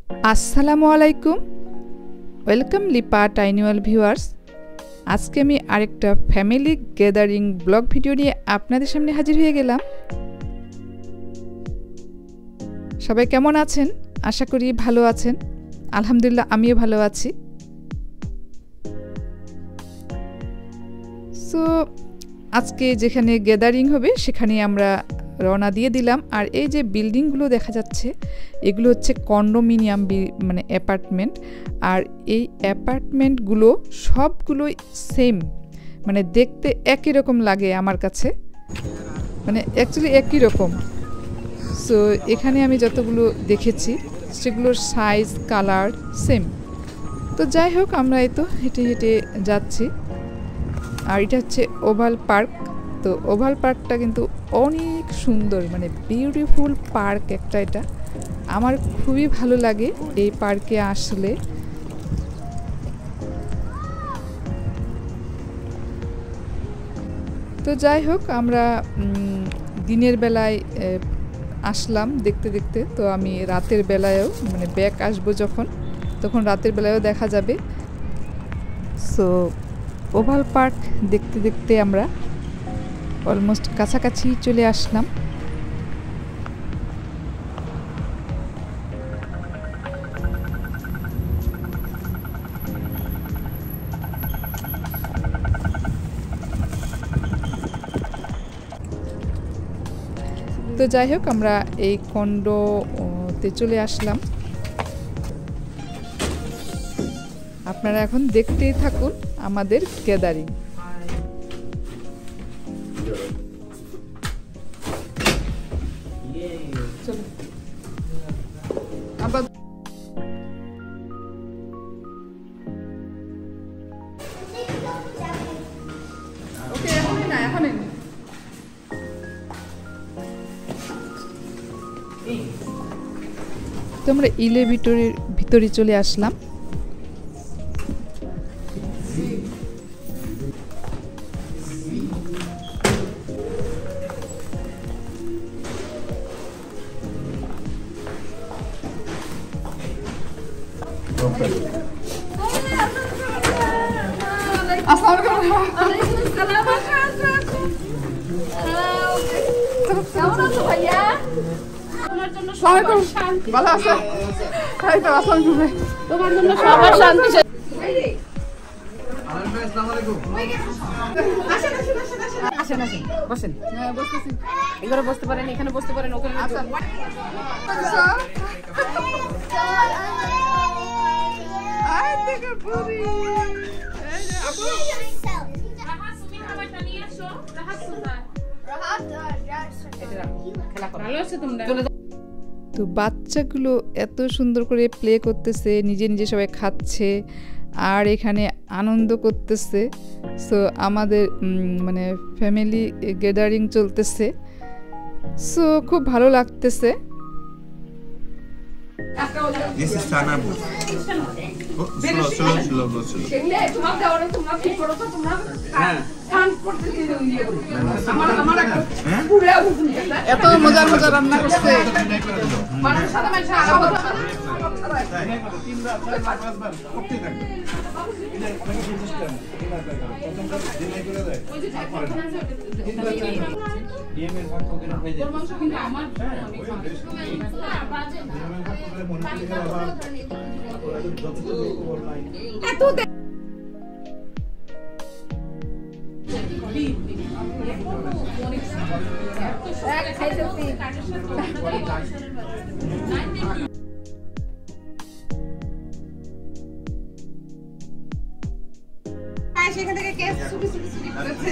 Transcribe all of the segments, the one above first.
আসসালামু আলাইকুম, welcome Lipa tiny world viewers. আজকে আমি আরেকটা ফ্যামিলি গ্যাদারিং ব্লগ ভিডিও নিয়ে আপনাদের সামনে হাজির হয়ে গেলাম। সবাই কেমন আছেন? আশা করি ভালো আছেন। আলহামদুলিল্লাহ, আমিও ভালো আছি। সো আজকে যেখানে গ্যাদারিং হবে সেখানে আমরা রওনা দিয়ে দিলাম। আর এই যে বিল্ডিংগুলো দেখা যাচ্ছে এগুলো হচ্ছে কন্ডোমিনিয়াম মানে অ্যাপার্টমেন্ট। আর এই অ্যাপার্টমেন্টগুলো সবগুলোই সেম, মানে দেখতে একই রকম লাগে আমার কাছে, মানে অ্যাকচুয়ালি একই রকম। সো এখানে আমি যতগুলো দেখেছি সেগুলোর সাইজ কালার সেম। তো যাই হোক, আমরা এই তো হেঁটে হেঁটে যাচ্ছি। আর এটা হচ্ছে ওভাল পার্ক। তো ওভাল পার্কটা কিন্তু অনেক সুন্দর, মানে বিউটিফুল পার্ক একটা। এটা আমার খুবই ভালো লাগে এই পার্কে আসলে। তো যাই হোক, আমরা দিনের বেলায় আসলাম দেখতে দেখতে। তো আমি রাতের বেলায়ও, মানে ব্যাক আসবো যখন, তখন রাতের বেলায়ও দেখা যাবে। সো ওভাল পার্ক দেখতে দেখতে আমরা অলমোস্ট কাছাকাছি চলে আসলাম। তো যাই হোক, আমরা এই কন্ডোতে চলে আসলাম। আপনারা এখন দেখতেই থাকুন আমাদের গ্যাদারিং। তো আমরা এলিভেটরের ভিতরে চলে আসলাম। ভালো আছে, তোমার জন্য সবার শান্তি। বসেন, এখানে বসতে পারেন, এখানে বসতে পারেন, ওখানে তো বাচ্চাগুলো এত সুন্দর করে প্লে করতেছে, নিজে নিজে সবাই খাচ্ছে আর এখানে আনন্দ করতেছে। সো আমাদের মানে ফ্যামিলি গ্যাদারিং চলতেছে। সো খুব ভালো লাগতেছে। This is Tanabu. Oh, slow. এত মজার মজার রান্না করছে। সেখান থেকে কেস চুরি করেছে।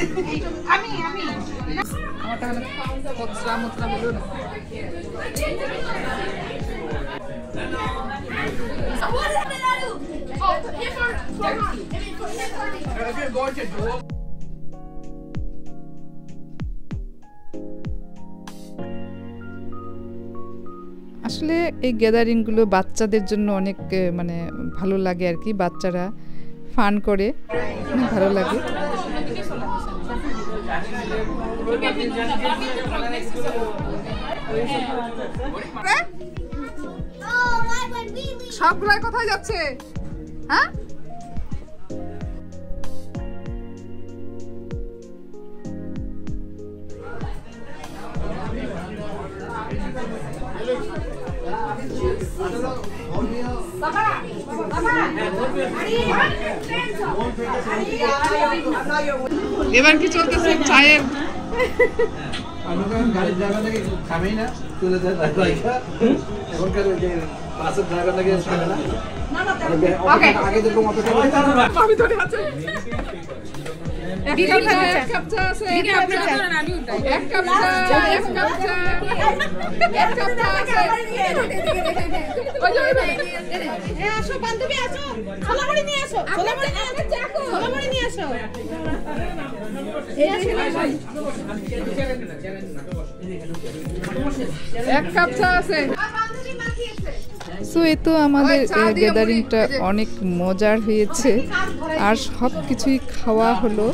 আমি আমারটা হলো মুদ্রা বলুন। আসলে এই গ্যাদারিংগুলো বাচ্চাদের জন্য অনেক মানে ভালো লাগে আর কি। বাচ্চারা ফান করে, ভালো লাগে। Oh, why would we leave? সবগুলাই কোথায় যাচ্ছে? হ্যাঁ, এবার কি চলতেছে চায়ের? আমি তো গাড়ির ড্রাইভার নাকি থামেই না, চলে যায় রাইখা। এখনকার ওই যে বাসের ড্রাইভার নাকি থামে না। আগে যেরকম অপেক্ষা করতে আমি ধরে আছে। এক কাপ চা আছে। এক কাপ চা আছে। আসো বান্ধবী, আসো ছোলামুড়ি নিয়ে আসো, ছোলামুড়ি নিয়ে আসো। এক কাপ চা আছে। সো এই তো আমাদের গ্যাদারিংটা অনেক মজার হয়েছে আর সব কিছুই খাওয়া হলো।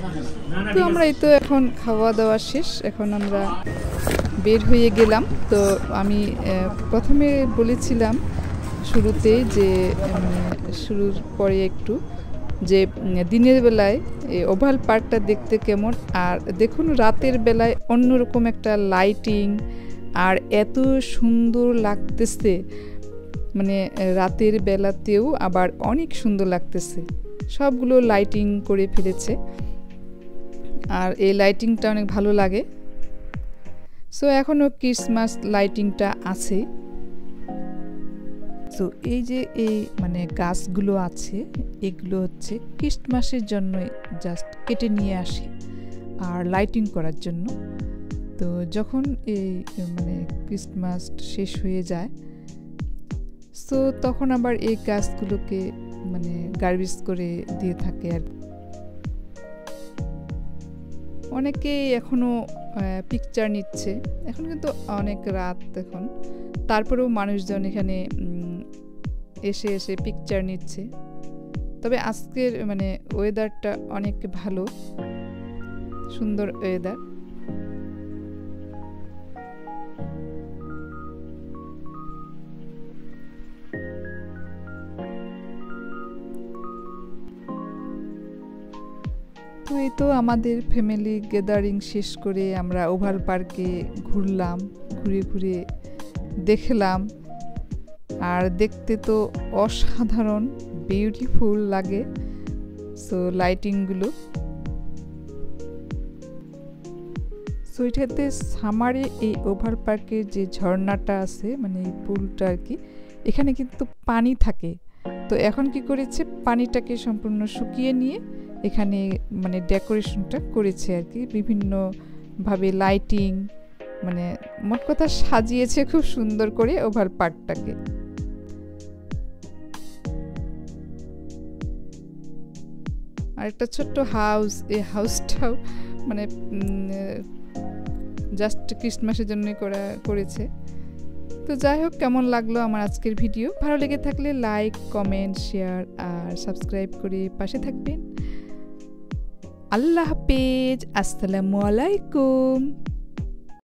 তো আমরা এই তো এখন খাওয়া দাওয়া শেষ, এখন আমরা বের হয়ে গেলাম। তো আমি প্রথমে বলেছিলাম শুরুতে যে শুরুর পরে একটু যে দিনের বেলায় এই ওভাল পার্কটা দেখতে কেমন, আর দেখুন রাতের বেলায় অন্যরকম একটা লাইটিং আর এত সুন্দর লাগতেছে, মানে রাতের বেলাতেও আবার অনেক সুন্দর লাগতেছে। সবগুলো লাইটিং করে ফেলেছে আর এই লাইটিংটা অনেক ভালো লাগে। সো এখনও ক্রিসমাস লাইটিংটা আছে। তো এই যে এই মানে গাছগুলো আছে, এগুলো হচ্ছে ক্রিসমাসের জন্য জাস্ট কেটে নিয়ে আসে আর লাইটিং করার জন্য। তো যখন এই মানে ক্রিসমাস শেষ হয়ে যায়, সো তখন আবার এই গাছগুলোকে মানে গার্বেজ করে দিয়ে থাকে। আর অনেকেই এখনও পিকচার নিচ্ছে, এখন কিন্তু অনেক রাত এখন, তারপরেও মানুষজন এখানে এসে এসে পিকচার নিচ্ছে। তবে আজকের মানে ওয়েদারটা অনেক ভালো, সুন্দর ওয়েদার। তো এই তো আমাদের ফ্যামিলি গ্যাদারিং শেষ করে আমরা ওভাল পার্কে ঘুরলাম, ঘুরে ঘুরে দেখলাম। আর দেখতে তো অসাধারণ বিউটিফুল লাগে সো লাইটিংগুলো। সো এটাতে সামারে এই ওভাল পার্কের যে ঝর্ণাটা আছে, মানে এই পুলটা আর কি, এখানে কিন্তু পানি থাকে। তো এখন কি করেছে, পানিটাকে সম্পূর্ণ শুকিয়ে নিয়ে এখানে মানে ডেকোরেশনটা করেছে আর কি, বিভিন্নভাবে লাইটিং, মানে মোট কথা সাজিয়েছে খুব সুন্দর করে ওভাল পার্কটাকে। আর একটা ছোট্ট হাউস, এই হাউসটাও মানে জাস্ট ক্রিসমাসের জন্যই করেছে। তো যাই হোক, কেমন লাগলো আমার আজকের ভিডিও? ভালো লেগে থাকলে লাইক, কমেন্ট, শেয়ার আর সাবস্ক্রাইব করে পাশে থাকবেন। আল্লাহ হাফেজ, আসসালামু আলাইকুম।